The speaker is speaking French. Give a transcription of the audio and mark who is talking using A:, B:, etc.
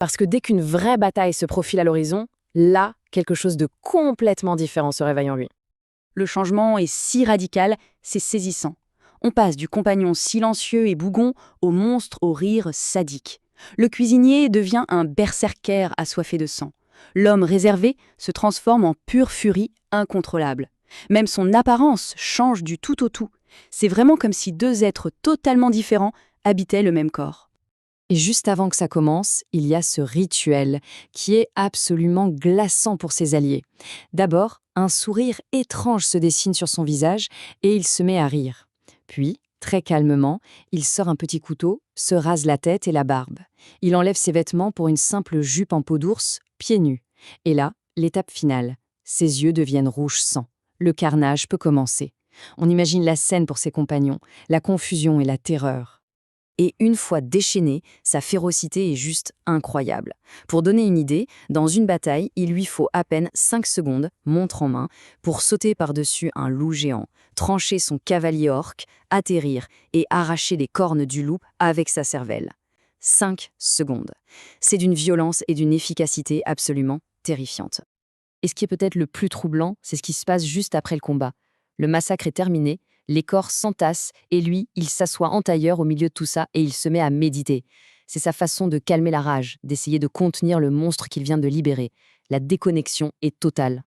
A: Parce que dès qu'une vraie bataille se profile à l'horizon, là, quelque chose de complètement différent se réveille en lui.
B: Le changement est si radical, c'est saisissant. On passe du compagnon silencieux et bougon au monstre au rire sadique. Le cuisinier devient un berserker assoiffé de sang. L'homme réservé se transforme en pure furie incontrôlable. Même son apparence change du tout au tout. C'est vraiment comme si deux êtres totalement différents habitaient le même corps.
A: Et juste avant que ça commence, il y a ce rituel qui est absolument glaçant pour ses alliés. D'abord, un sourire étrange se dessine sur son visage et il se met à rire. Puis, très calmement, il sort un petit couteau, se rase la tête et la barbe. Il enlève ses vêtements pour une simple jupe en peau d'ours, pieds nus. Et là, l'étape finale. Ses yeux deviennent rouge sang. Le carnage peut commencer. On imagine la scène pour ses compagnons, la confusion et la terreur. Et une fois déchaîné, sa férocité est juste incroyable. Pour donner une idée, dans une bataille, il lui faut à peine 5 secondes, montre en main, pour sauter par-dessus un loup géant, trancher son cavalier orc, atterrir et arracher les cornes du loup avec sa cervelle. 5 secondes. C'est d'une violence et d'une efficacité absolument terrifiantes. Et ce qui est peut-être le plus troublant, c'est ce qui se passe juste après le combat. Le massacre est terminé, les corps s'entassent et lui, il s'assoit en tailleur au milieu de tout ça et il se met à méditer. C'est sa façon de calmer la rage, d'essayer de contenir le monstre qu'il vient de libérer. La déconnexion est totale.